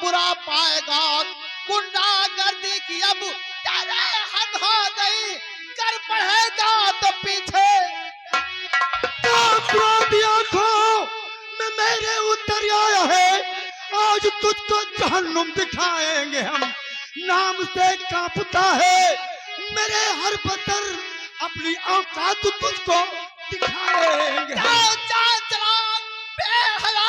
बुरा पाएगा। गुंडागर्दी की अब तेरे हद हो गई, कर बढ़ेगा तो पीछे। में मेरे उतर आया है, आज तुझको जहन्नुम दिखाएंगे हम। नाम से कांपता है मेरे हर बतर, अपनी औकात तुझको दिखाएंगे। चला बेहया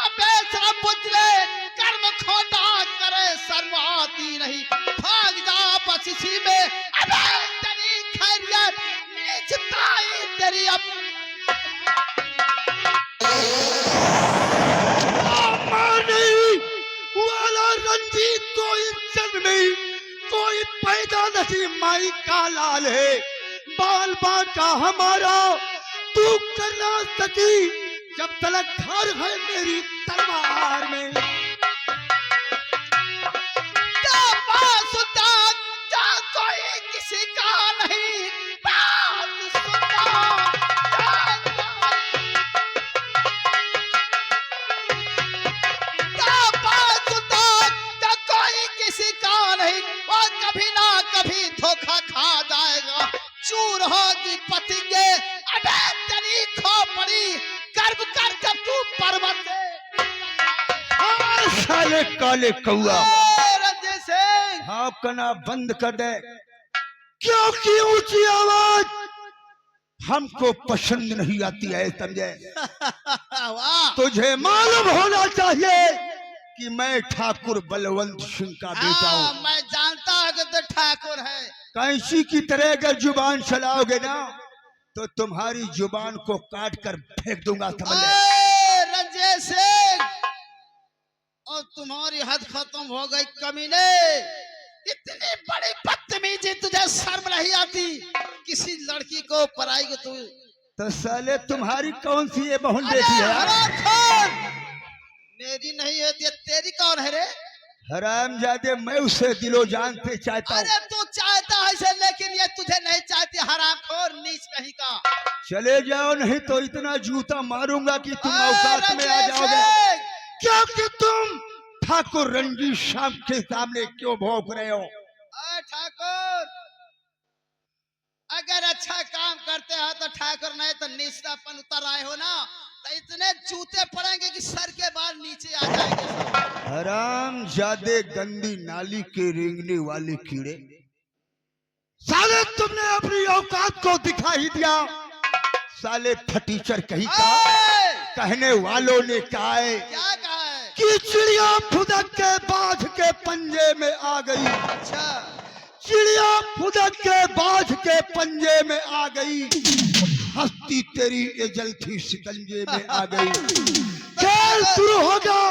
बेसरा पुतले, कर्म खोटा करे शर्म आती नहीं, भाग जा बस इसी में। अबे तेरी खैरियत नीचताई तेरी अब वाला रंजीत कोई जन्म में कोई पैदा नहीं, माई का लाल है बाल बाका हमारा, तू कर ना सकी जब तलक घर है मेरी तलवार में। कोई किसी का नहीं, कोई किसी का नहीं, और कभी ना कभी धोखा खा जाएगा, चूर होगी पतिंगे। अबे तेरी खोपड़ी गर्व कर जब तू पर्वत से। साले काले कौआ, रंजीत सिंह हाँ कना बंद कर दे, क्योंकि ऊंची आवाज हमको पसंद नहीं आती है, समझे? तुझे मालूम होना चाहिए कि मैं ठाकुर बलवंत सिंह का बेटा हूँ। मैं जानता हूँ कि तो ठाकुर है। कैंची की तरह अगर जुबान चलाओगे ना तो तुम्हारी जुबान को काट कर फेंक दूंगा, समझ ले। रंजीत सिंह, और तुम्हारी हद खत्म हो गई कमीने। इतनी बड़ी बदतमीजी तुझे शर्म नहीं आती? किसी लड़की को पराई को तू तो साले तुम्हारी कौन सी ये बहन बेटी है? मेरी नहीं है, तेरी कौन है रे? हरामजादे, मैं उसे दिलो जान से चाहता हूँ। अरे तू चाहता है इसे, लेकिन ये तुझे नहीं चाहती, हरामखोर नीच कहीं का। चले जाओ, नहीं तो इतना जूता मारूंगा कि तुम औकात में आ जाओगे। क्योंकि तुम ठाकुर रंजीत श्याम के सामने क्यों भौंक रहे हो? ठाकुर, अगर अच्छा काम करते हो तो ठाकुर, नहीं तो नीचतापन उतर आए हो ना, तो इतने जूते पड़ेंगे कि सर के बाल नीचे आ जाएंगे। हरामजादे, गंदी नाली के रेंगने वाले कीड़े, साले तुमने अपनी औकात को दिखा ही दिया। साले फटीचर कहीं का, कहने वालों ने कहा है, क्या कहा है? कि चिड़िया फुदक के बाज के पंजे में आ गई। अच्छा, चिड़िया फुदक के बाज के पंजे में आ गई, हस्ती तेरी एजल थी शिकंजे में आ गई। खेल शुरू होगा,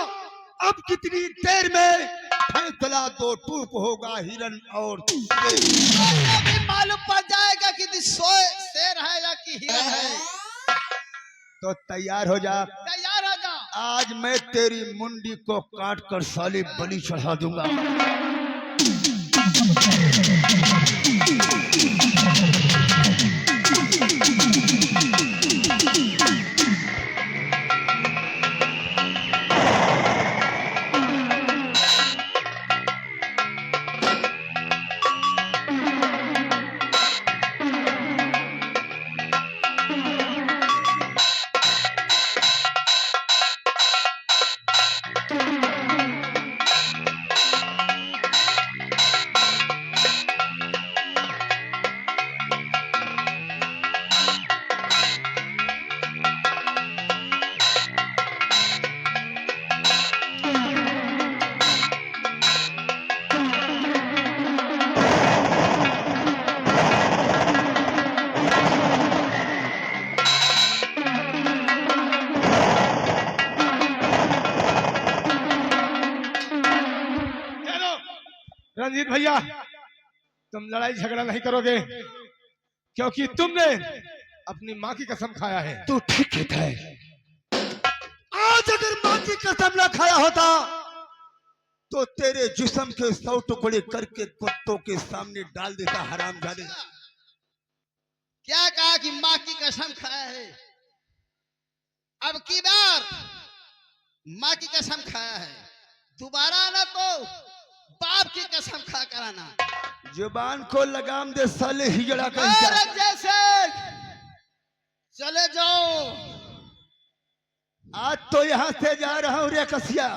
अब कितनी देर में फैसला दो टूक होगा, हिरन और अभी मालूम पड़ जाएगा कि शेर है या कि हिरन है। तो तैयार हो जा, तैयार हो जा। आज मैं तेरी मुंडी को काट कर साले बलि चढ़ा दूंगा। रंजीत भैया, तुम लड़ाई झगड़ा नहीं करोगे, क्योंकि तुमने अपनी माँ की कसम खाया है। तू ठीक कहता है। आज अगर माँ की कसम न खाया होता तो तेरे जिस्म के 100 टुकड़े करके कुत्तों के सामने डाल देता हरामजादे। क्या कहा कि माँ की कसम खाया है, अब की बार माँ की कसम खाया है, दोबारा आना तो बाप की कसम खा कर आना। जुबान को लगाम दे साले हिजड़ा का औरत जैसे चले जाओ। आज तो यहाँ से जा रहा हूँ रे कसिया,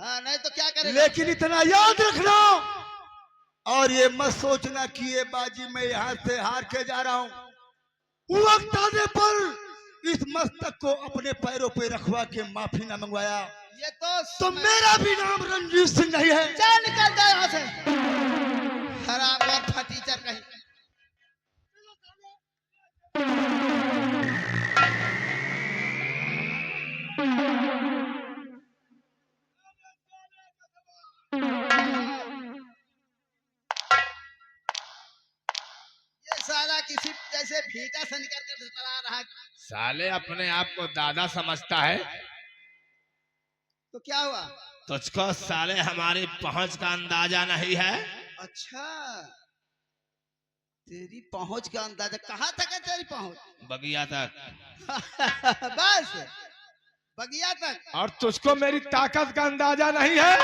हाँ नहीं तो क्या करेगा? लेकिन इतना याद रखना और ये मत सोचना कि ये बाजी मैं यहाँ से हार के जा रहा हूँ। वक्त आने पर इस मस्तक को अपने पैरों पे रखवा के माफी ना मंगवाया ये तो मेरा भी नाम रणजीत सिंह नहीं है। चल निकल जाए यहाँ से, हराम फटीचर कहीं। ये साला किसी जैसे भीटा से निकल कर चला रहा है। साले अपने आप को दादा समझता है, तो क्या हुआ? तुझको साले हमारी पहुंच का अंदाजा नहीं है। अच्छा, तेरी पहुंच का अंदाजा कहाँ तक है? तेरी पहुंच बगिया तक। बस बगिया तक। और तुझको मेरी ताकत का अंदाजा नहीं है।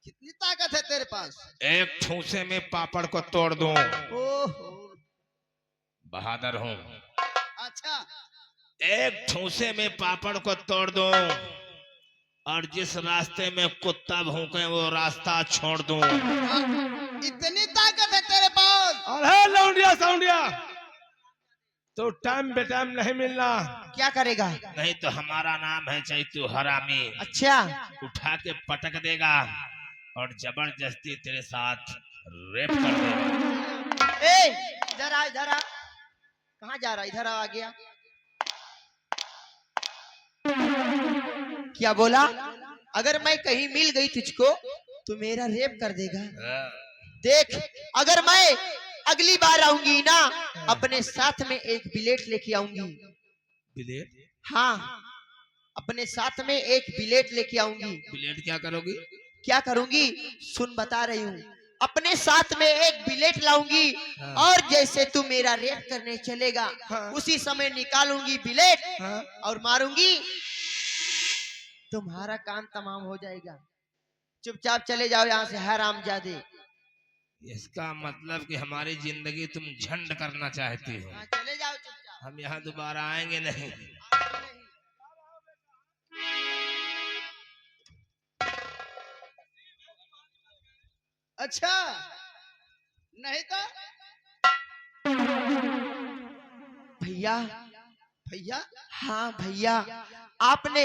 कितनी ताकत है तेरे पास? एक ठूसे में पापड़ को तोड़ दूं। ओहो, बहादुर हूँ। अच्छा, एक ठूसे में पापड़ को तोड़ दूं और जिस रास्ते में कुत्ता भौंके वो रास्ता छोड़ दूं। इतनी ताकत है तेरे पास? अरे लौंडिया साउंडिया, तो टाइम बे टाइम नहीं मिलना, क्या करेगा? नहीं तो हमारा नाम है चैतू हरामी। अच्छा, उठा के पटक देगा और जबरदस्ती तेरे साथ रेप कर देगा। ए इधर आ, इधर आ। कहाँ जा रहा? इधर आ गया। क्या बोला? अगर मैं कहीं मिल गई तुझको तो मेरा रेप कर देगा। देख, अगर मैं अगली बार आऊंगी ना, अपने साथ में एक बिलेट लेके आऊंगी। बिलेट? हाँ, अपने साथ में एक बिलेट लेके आऊंगी। बिलेट क्या करोगी? क्या करूंगी सुन, बता रही हूँ। अपने साथ में एक बिलेट लाऊंगी। हाँ। और जैसे तू मेरा रेप करने चलेगा, हाँ। उसी समय निकालूंगी बिलेट। हाँ। और मारूंगी, तुम्हारा काम तमाम हो जाएगा। चुपचाप चले जाओ यहाँ से हरामजादे। इसका मतलब कि हमारी जिंदगी तुम झंड करना चाहती हो। हाँ, चले जाओ चुपचाप। हम यहाँ दोबारा आएंगे नहीं। अच्छा, नहीं तो भैया। भैया? हाँ भैया, आपने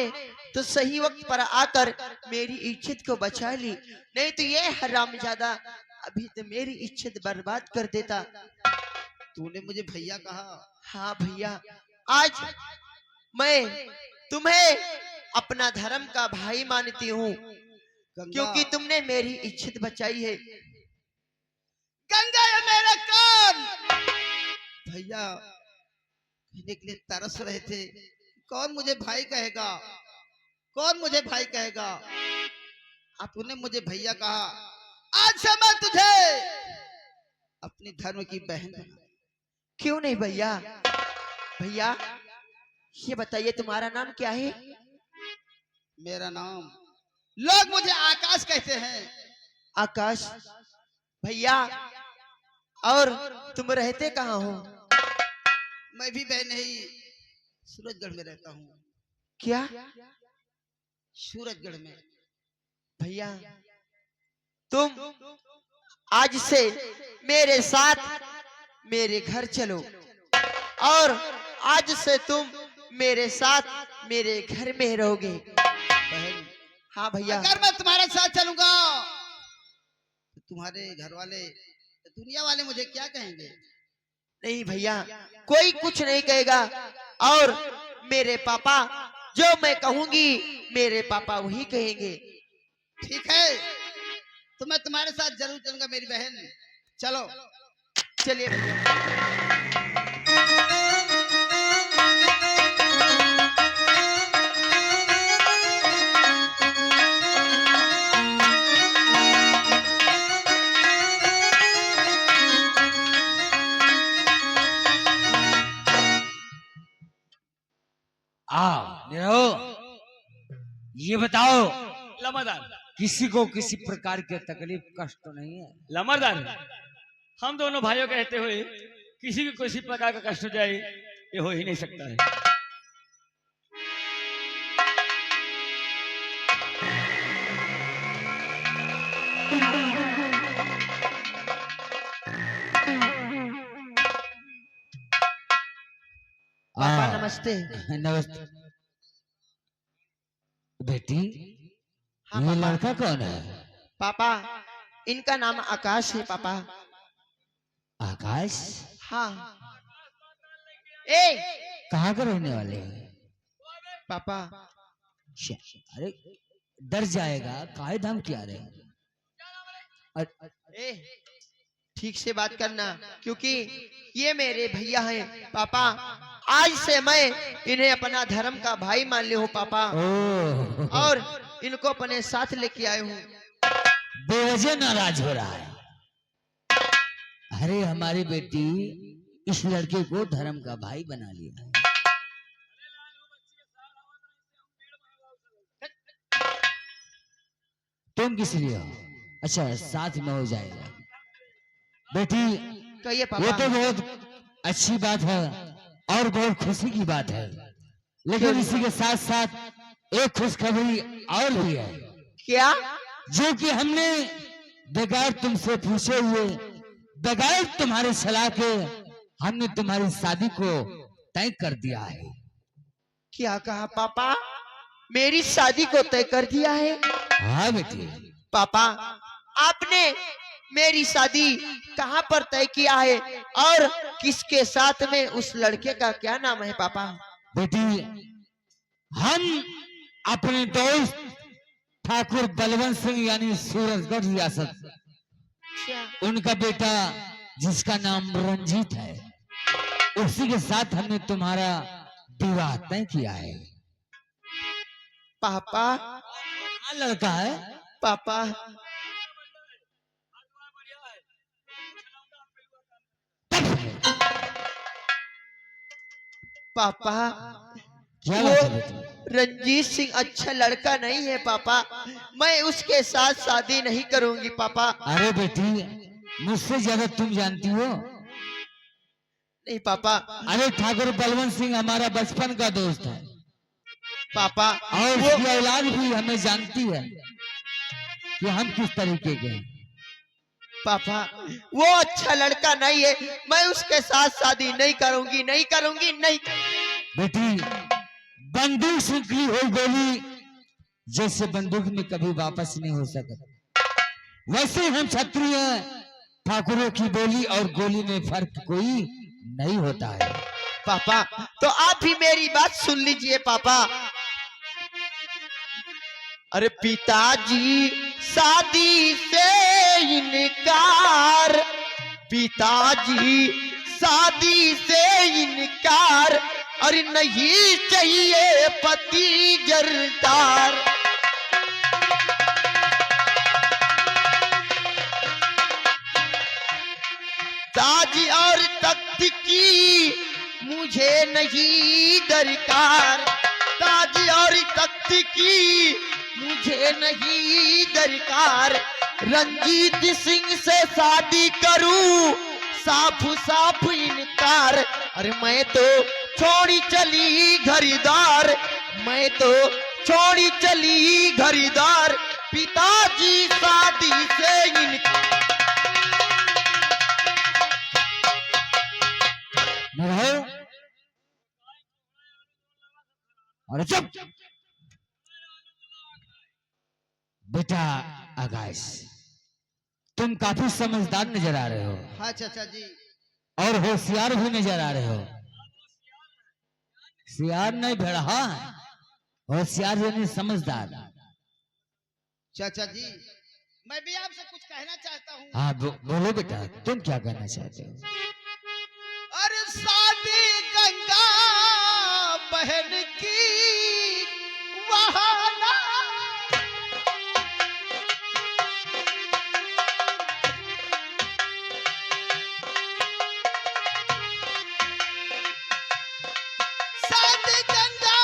तो सही वक्त पर आकर मेरी इज्जत को बचा ली, नहीं तो ये हरामजादा अभी तो मेरी इज्जत बर्बाद कर देता। तूने मुझे भैया कहा? हाँ भैया, आज मैं तुम्हें अपना धर्म का भाई मानती हूँ, क्योंकि तुमने मेरी इज्जत बचाई है। गंगा है मेरा कान। भैया कहने के लिए तरस रहे थे, कौन मुझे भाई कहेगा? कौन मुझे भाई कहेगा? आपने मुझे भैया कहा, आज से मैं तुझे अपनी धर्म की बहन बना। क्यों नहीं भैया? भैया ये बताइए तुम्हारा नाम क्या है? मेरा नाम, लोग मुझे आकाश कहते हैं। आकाश? भैया और तुम रहते कहाँ हो? मैं भी बहन नहीं, सूरजगढ़ में रहता हूँ। क्या? सूरजगढ़ में। भैया तुम आज से मेरे साथ मेरे घर चलो, और आज से तुम मेरे साथ मेरे घर में रहोगे। बहन? हाँ भैया। अगर मैं तुम्हारे साथ चलूंगा तो तुम्हारे घर वाले, दुनिया वाले मुझे क्या कहेंगे? नहीं भैया, कोई कुछ नहीं कहेगा, और मेरे पापा जो मैं कहूंगी मेरे पापा वही कहेंगे। ठीक है, तो मैं तुम्हारे साथ जरूर चलूंगा मेरी बहन। चलो। चलिए भैया। आओ निरहो, ये बताओ लमरदार, किसी को किसी प्रकार के तकलीफ कष्ट तो नहीं है? लमरदार, हम दोनों भाइयों कहते हुए किसी को किसी प्रकार का कष्ट हो जाए ये हो ही नहीं सकता है। पापा आओ। नमस्ते। नमस्ते बेटी, हाँ ये पापा। लड़का कौन है? पापा इनका नाम आकाश है पापा। आकाश? हाँ। ए कहाँ का रहने वाले हैं? पापा अरे डर जाएगा, काहे धाम क्या रहे? ए ठीक से बात करना, क्योंकि ये मेरे भैया हैं पापा। आज से मैं इन्हें अपना धर्म का भाई मान लिया हूँ पापा, ओह, और इनको अपने साथ लेके आए हूँ। बेवजह नाराज हो रहा है। अरे हमारी बेटी इस लड़के को धर्म का भाई बना लिया है। तुम किस लिए हो? अच्छा, साथ में हो जाएगा। बेटी कहिए ये पापा। तो बहुत अच्छी बात है और बहुत खुशी की बात है, लेकिन इसी के साथ साथ एक खुशखबरी और भी है, क्या? जो कि हमने बगैर तुमसे पूछे हुए, बगैर तुम्हारे सलाह के हमने तुम्हारी शादी को तय कर दिया है। क्या कहा पापा? मेरी शादी को तय कर दिया है? हाँ बेटी। पापा आपने मेरी शादी कहाँ पर तय किया है और किसके साथ में? उस लड़के का क्या नाम है पापा? बेटी हम अपने दोस्त ठाकुर बलवंत सिंह यानी सूरजगढ़ रियासत, उनका बेटा जिसका नाम रंजीत है, उसी के साथ हमने तुम्हारा विवाह तय किया है। पापा हाँ, लड़का है। पापा पापा क्या वो बात है बेटी? रंजीत सिंह अच्छा लड़का नहीं है पापा। मैं उसके साथ शादी नहीं करूंगी पापा। अरे बेटी, मुझसे ज्यादा तुम जानती हो। नहीं पापा। अरे ठाकुर बलवंत सिंह हमारा बचपन का दोस्त है पापा और वो उसकी औलाद भी हमें जानती है कि हम किस तरीके के हैं। पापा वो अच्छा लड़का नहीं है। मैं उसके साथ शादी नहीं करूंगी, नहीं करूंगी, नहीं। बेटी, बंदूक से निकली हुई गोली जैसे बंदूक में कभी वापस नहीं हो सकती, वैसे हम क्षत्रिय ठाकुरों की बोली और गोली में फर्क कोई नहीं होता है। पापा तो आप भी मेरी बात सुन लीजिए पापा। अरे पिताजी शादी से इनकार, पिताजी शादी से इनकार, अरे नहीं चाहिए पति जरदार। ताज और तख्त की मुझे नहीं दरकार, ताज और तख्त की मुझे नहीं दरकार। रंजीत सिंह से शादी करूं साफ साफ इनकार। अरे मैं तो छोड़ी चली घरीदार, मैं तो छोड़ी चली घरीदार। पिताजी शादी से इनकार। रहो और चुप। बेटा आकाश, तुम काफी समझदार नजर आ रहे हो हाँ चाचा जी। और होशियार भी नजर आ रहे हो। होशियार नहीं भेड़ा, हाँ होशियार यानी समझदार। चाचा जी मैं भी आपसे कुछ कहना चाहता हूँ। हाँ बोलो बेटा, तुम क्या कहना चाहते हो? अरे शादी गंगा बहन की वहाना, शादी गंगा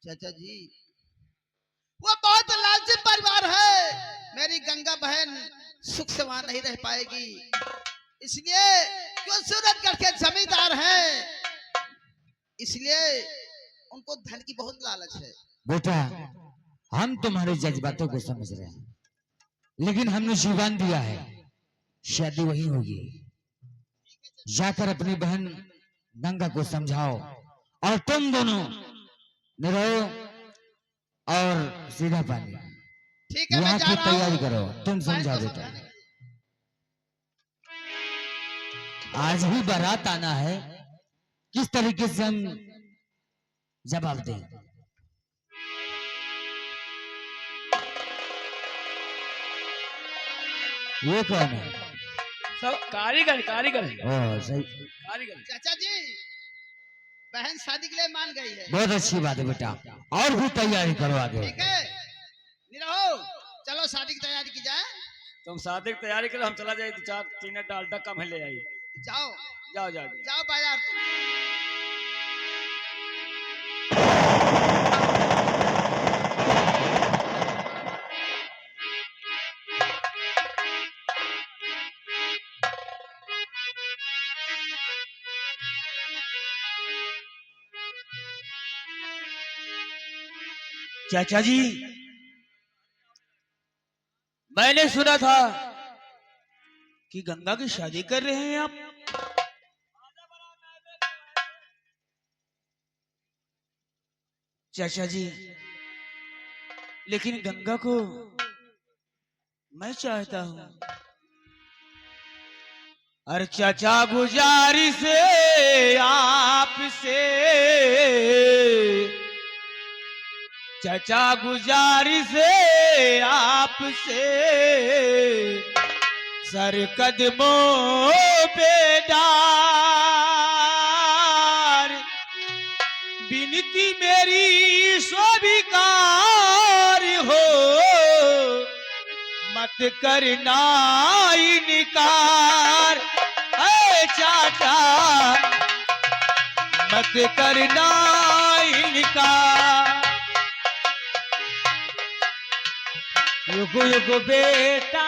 चाचा जी वो बहुत लालची परिवार है, मेरी गंगा बहन सुख से वहां नहीं रह पाएगी, इसलिए वो सूरजगढ़ के जमींदार हैं, इसलिए उनको धन की बहुत लालच है। बेटा हम तुम्हारे जज्बातों को समझ रहे हैं, लेकिन हमने जुबान दिया है शादी वही होगी। जाकर अपनी बहन गंगा को समझाओ और तुम दोनों निरो और सीधा पानी ठीक है, मैं यहाँ जा की रहा तैयारी हूँ। करो। तुम समझाओ मैं तो बेटा। समझाने- आज ही बारात आना है, किस तरीके से हम जवाब दें? ये कौन है? सब कारीगर कारीगर ओ सही, कारीगर। चाचा जी बहन शादी के लिए मान गई है। बहुत अच्छी बात है बेटा, और भी तैयारी करो आगे। ठीक है निरहो, चलो शादी की तैयारी की जाए। तुम शादी की तैयारी करो, हम चला जाए 2-4 डालडा कम है ले आई। जाओ जाओ जाओ। जाओ बाजार तुम। चाचा जी मैंने सुना था कि गंगा की शादी कर रहे हैं आप। चाचा जी लेकिन गंगा को मैं चाहता हूं। अरे चाचा गुजारिश आपसे, चाचा गुजारिश आपसे, सर कदमों पे डार, विनती मेरी स्वीकार हो, मत करना इनकार। ऐ चाचा मत करना इनकार। युगो युगो बेटा